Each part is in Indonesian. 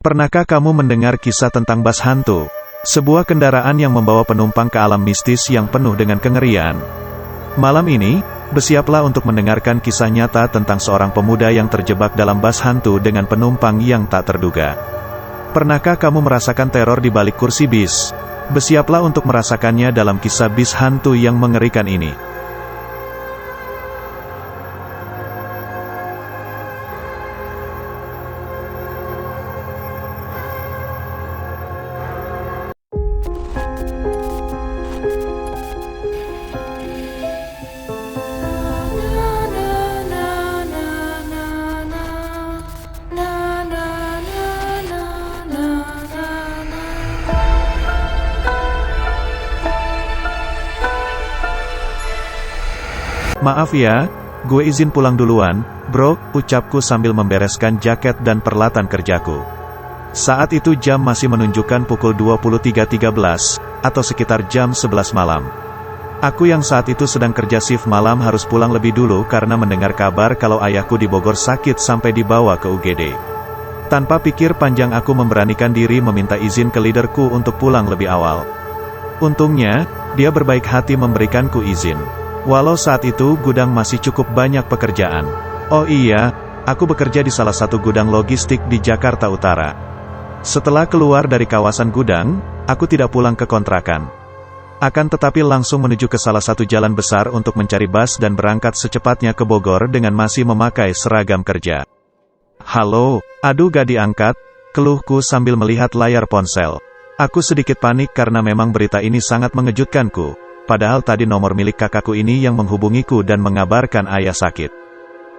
Pernahkah kamu mendengar kisah tentang bas hantu? Sebuah kendaraan yang membawa penumpang ke alam mistis yang penuh dengan kengerian. Malam ini, bersiaplah untuk mendengarkan kisah nyata tentang seorang pemuda yang terjebak dalam bas hantu dengan penumpang yang tak terduga. Pernahkah kamu merasakan teror di balik kursi bis? Bersiaplah untuk merasakannya dalam kisah bis hantu yang mengerikan ini. Maaf ya, gue izin pulang duluan, bro, ucapku sambil membereskan jaket dan peralatan kerjaku. Saat itu jam masih menunjukkan pukul 23.13, atau sekitar jam 11 malam. Aku yang saat itu sedang kerja shift malam harus pulang lebih dulu karena mendengar kabar kalau ayahku di Bogor sakit sampai dibawa ke UGD. Tanpa pikir panjang aku memberanikan diri meminta izin ke leaderku untuk pulang lebih awal. Untungnya, dia berbaik hati memberikanku izin. Walau saat itu gudang masih cukup banyak pekerjaan. Oh iya, aku bekerja di salah satu gudang logistik di Jakarta Utara. Setelah keluar dari kawasan gudang, aku tidak pulang ke kontrakan. Akan tetapi langsung menuju ke salah satu jalan besar untuk mencari bus dan berangkat secepatnya ke Bogor dengan masih memakai seragam kerja. Halo, aduh gak diangkat, keluhku sambil melihat layar ponsel. Aku sedikit panik karena memang berita ini sangat mengejutkanku. Padahal tadi nomor milik kakakku ini yang menghubungiku dan mengabarkan ayah sakit.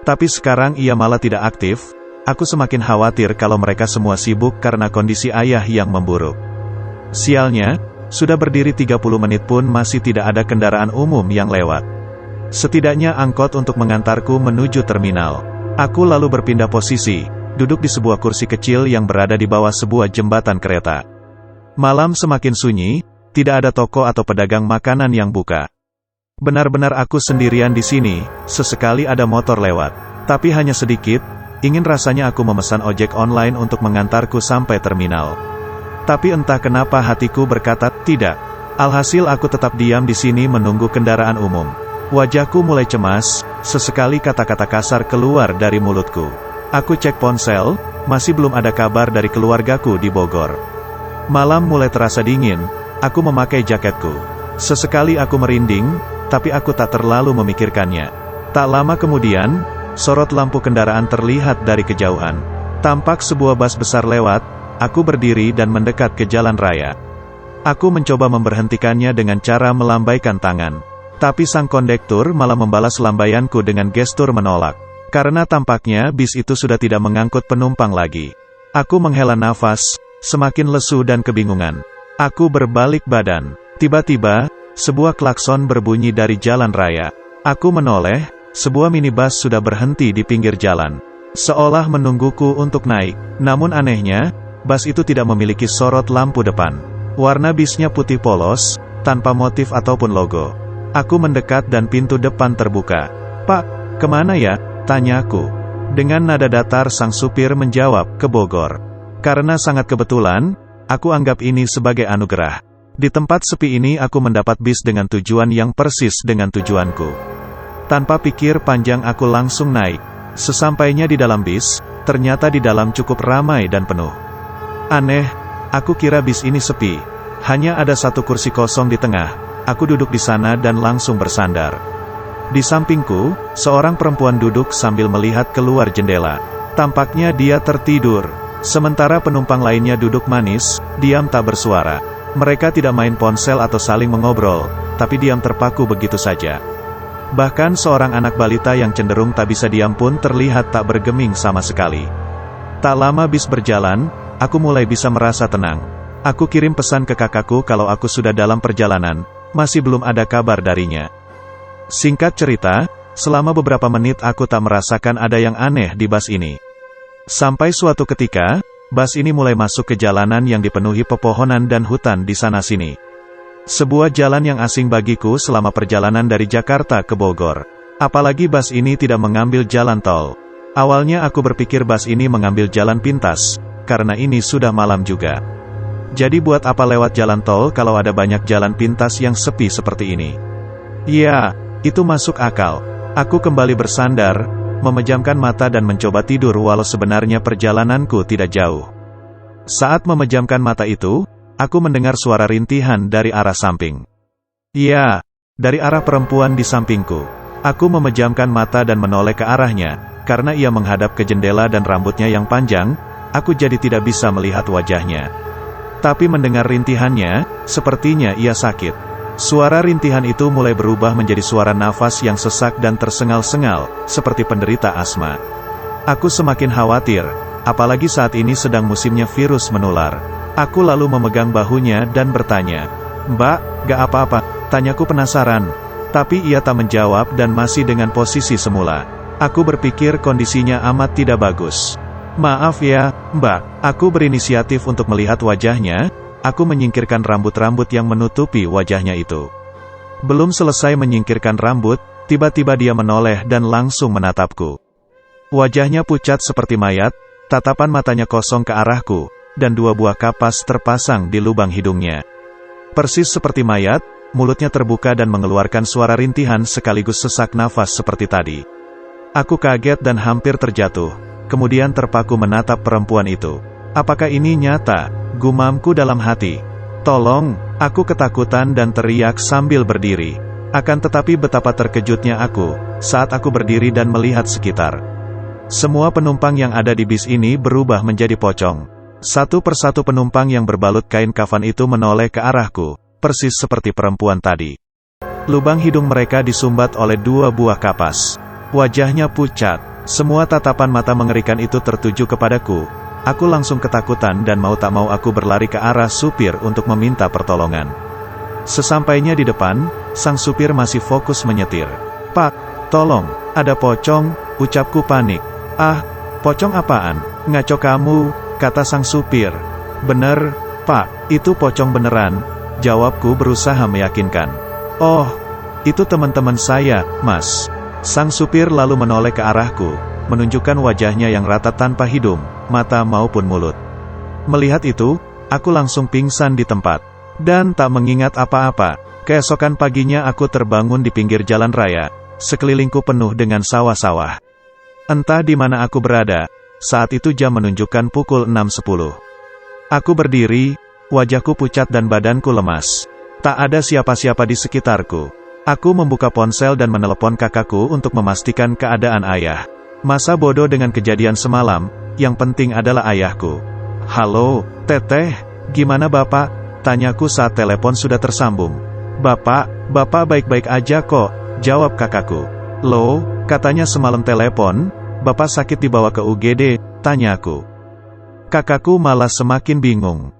Tapi sekarang ia malah tidak aktif, aku semakin khawatir kalau mereka semua sibuk karena kondisi ayah yang memburuk. Sialnya, sudah berdiri 30 menit pun masih tidak ada kendaraan umum yang lewat. Setidaknya angkot untuk mengantarku menuju terminal. Aku lalu berpindah posisi, duduk di sebuah kursi kecil yang berada di bawah sebuah jembatan kereta. Malam semakin sunyi. Tidak ada toko atau pedagang makanan yang buka. Benar-benar aku sendirian di sini, sesekali ada motor lewat. Tapi hanya sedikit, ingin rasanya aku memesan ojek online untuk mengantarku sampai terminal. Tapi entah kenapa hatiku berkata, tidak. Alhasil aku tetap diam di sini menunggu kendaraan umum. Wajahku mulai cemas, sesekali kata-kata kasar keluar dari mulutku. Aku cek ponsel, masih belum ada kabar dari keluargaku di Bogor. Malam mulai terasa dingin. Aku memakai jaketku. Sesekali aku merinding, tapi aku tak terlalu memikirkannya. Tak lama kemudian, sorot lampu kendaraan terlihat dari kejauhan. Tampak sebuah bus besar lewat, aku berdiri dan mendekat ke jalan raya. Aku mencoba memberhentikannya dengan cara melambaikan tangan. Tapi sang kondektur malah membalas lambaianku dengan gestur menolak. Karena tampaknya bis itu sudah tidak mengangkut penumpang lagi. Aku menghela nafas, semakin lesu dan kebingungan. Aku berbalik badan. Tiba-tiba, sebuah klakson berbunyi dari jalan raya. Aku menoleh, sebuah minibus sudah berhenti di pinggir jalan. Seolah menungguku untuk naik. Namun anehnya, bus itu tidak memiliki sorot lampu depan. Warna bisnya putih polos, tanpa motif ataupun logo. Aku mendekat dan pintu depan terbuka. "Pak, kemana ya?" tanyaku. Dengan nada datar sang supir menjawab, "Ke Bogor." Karena sangat kebetulan, aku anggap ini sebagai anugerah. Di tempat sepi ini aku mendapat bis dengan tujuan yang persis dengan tujuanku. Tanpa pikir panjang aku langsung naik. Sesampainya di dalam bis, ternyata di dalam cukup ramai dan penuh. Aneh, aku kira bis ini sepi. Hanya ada satu kursi kosong di tengah. Aku duduk di sana dan langsung bersandar. Di sampingku, seorang perempuan duduk sambil melihat keluar jendela. Tampaknya dia tertidur. Sementara penumpang lainnya duduk manis, diam tak bersuara. Mereka tidak main ponsel atau saling mengobrol, tapi diam terpaku begitu saja. Bahkan seorang anak balita yang cenderung tak bisa diam pun terlihat tak bergeming sama sekali. Tak lama bis berjalan, aku mulai bisa merasa tenang. Aku kirim pesan ke kakakku kalau aku sudah dalam perjalanan, masih belum ada kabar darinya. Singkat cerita, selama beberapa menit aku tak merasakan ada yang aneh di bus ini. Sampai suatu ketika, bus ini mulai masuk ke jalanan yang dipenuhi pepohonan dan hutan di sana-sini. Sebuah jalan yang asing bagiku selama perjalanan dari Jakarta ke Bogor. Apalagi bus ini tidak mengambil jalan tol. Awalnya aku berpikir bus ini mengambil jalan pintas, karena ini sudah malam juga. Jadi buat apa lewat jalan tol kalau ada banyak jalan pintas yang sepi seperti ini? Ya, itu masuk akal. Aku kembali bersandar, memejamkan mata dan mencoba tidur walau sebenarnya perjalananku tidak jauh. Saat memejamkan mata itu, aku mendengar suara rintihan dari arah samping. Ya, dari arah perempuan di sampingku. Aku memejamkan mata dan menoleh ke arahnya, karena ia menghadap ke jendela dan rambutnya yang panjang, aku jadi tidak bisa melihat wajahnya. Tapi mendengar rintihannya, sepertinya ia sakit. Suara rintihan itu mulai berubah menjadi suara nafas yang sesak dan tersengal-sengal, seperti penderita asma. Aku semakin khawatir, apalagi saat ini sedang musimnya virus menular. Aku lalu memegang bahunya dan bertanya, "Mbak, gak apa-apa?" Tanyaku penasaran. Tapi ia tak menjawab dan masih dengan posisi semula. Aku berpikir kondisinya amat tidak bagus. "Maaf ya, Mbak." Aku berinisiatif untuk melihat wajahnya. Aku menyingkirkan rambut-rambut yang menutupi wajahnya itu. Belum selesai menyingkirkan rambut, tiba-tiba dia menoleh dan langsung menatapku. Wajahnya pucat seperti mayat, tatapan matanya kosong ke arahku, dan 2 buah kapas terpasang di lubang hidungnya. Persis seperti mayat, mulutnya terbuka dan mengeluarkan suara rintihan sekaligus sesak nafas seperti tadi. Aku kaget dan hampir terjatuh, kemudian terpaku menatap perempuan itu. Apakah ini nyata? Gumamku dalam hati. "Tolong!" Aku ketakutan dan teriak sambil berdiri. Akan tetapi betapa terkejutnya aku, saat aku berdiri dan melihat sekitar. Semua penumpang yang ada di bis ini berubah menjadi pocong. Satu persatu penumpang yang berbalut kain kafan itu menoleh ke arahku, persis seperti perempuan tadi. Lubang hidung mereka disumbat oleh 2 buah kapas. Wajahnya pucat. Semua tatapan mata mengerikan itu tertuju kepadaku. Aku langsung ketakutan dan mau tak mau aku berlari ke arah supir untuk meminta pertolongan. Sesampainya di depan, sang supir masih fokus menyetir. "Pak, tolong, ada pocong," ucapku panik. "Ah, pocong apaan? Ngaco kamu," kata sang supir. "Bener, Pak, itu pocong beneran," jawabku berusaha meyakinkan. "Oh, itu teman-teman saya, Mas." Sang supir lalu menoleh ke arahku, menunjukkan wajahnya yang rata tanpa hidung, mata maupun mulut. Melihat itu, aku langsung pingsan di tempat. Dan tak mengingat apa-apa. Keesokan paginya aku terbangun di pinggir jalan raya, sekelilingku penuh dengan sawah-sawah. Entah di mana aku berada, saat itu jam menunjukkan pukul 6.10. Aku berdiri, wajahku pucat dan badanku lemas. Tak ada siapa-siapa di sekitarku. Aku membuka ponsel dan menelepon kakakku untuk memastikan keadaan ayah. Masa bodoh dengan kejadian semalam, yang penting adalah ayahku. "Halo, Teteh, gimana Bapak?" tanyaku saat telepon sudah tersambung. Bapak baik-baik aja kok," jawab kakakku. "Loh, katanya semalam telepon, Bapak sakit dibawa ke UGD," tanyaku. Kakakku malah semakin bingung.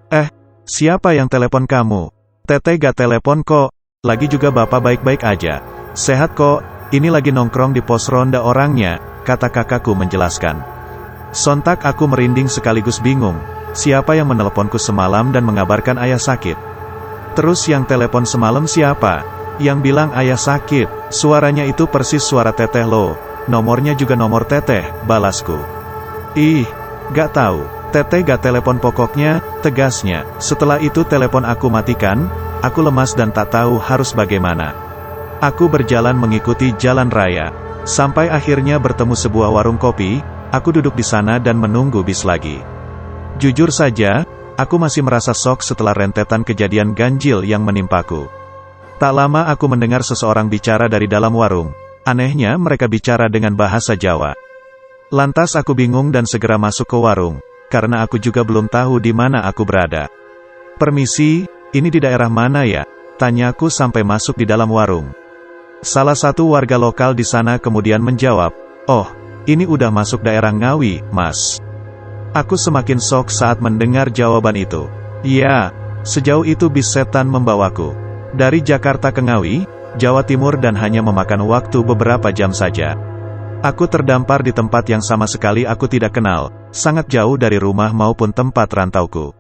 Siapa yang telepon kamu?" "Teteh gak telepon kok, lagi juga Bapak baik-baik aja. Sehat kok, ini lagi nongkrong di pos ronda orangnya," kata kakakku menjelaskan. Sontak aku merinding sekaligus bingung, siapa yang meneleponku semalam dan mengabarkan ayah sakit? Terus yang telepon semalam siapa? Yang bilang ayah sakit, suaranya itu persis suara Teteh loh, nomornya juga nomor Teteh, balasku. "Ih, gak tahu, Teteh gak telepon pokoknya," tegasnya. Setelah itu telepon aku matikan, aku lemas dan tak tahu harus bagaimana. Aku berjalan mengikuti jalan raya, sampai akhirnya bertemu sebuah warung kopi. Aku duduk di sana dan menunggu bis lagi. Jujur saja, aku masih merasa shock setelah rentetan kejadian ganjil yang menimpaku. Tak lama aku mendengar seseorang bicara dari dalam warung. Anehnya mereka bicara dengan bahasa Jawa. Lantas aku bingung dan segera masuk ke warung, karena aku juga belum tahu di mana aku berada. "Permisi, ini di daerah mana ya?" tanyaku sampai masuk di dalam warung. Salah satu warga lokal di sana kemudian menjawab, "Oh, ini udah masuk daerah Ngawi, Mas." Aku semakin shock saat mendengar jawaban itu. "Ya, sejauh itu bis setan membawaku. Dari Jakarta ke Ngawi, Jawa Timur dan hanya memakan waktu beberapa jam saja." Aku terdampar di tempat yang sama sekali aku tidak kenal, sangat jauh dari rumah maupun tempat rantauku.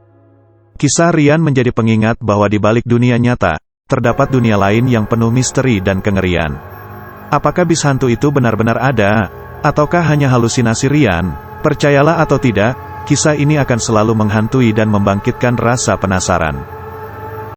Kisah Rian menjadi pengingat bahwa di balik dunia nyata, terdapat dunia lain yang penuh misteri dan kengerian. Apakah bis hantu itu benar-benar ada? Ataukah hanya halusinasi Rian? Percayalah atau tidak, Kisah ini akan selalu menghantui dan membangkitkan rasa penasaran.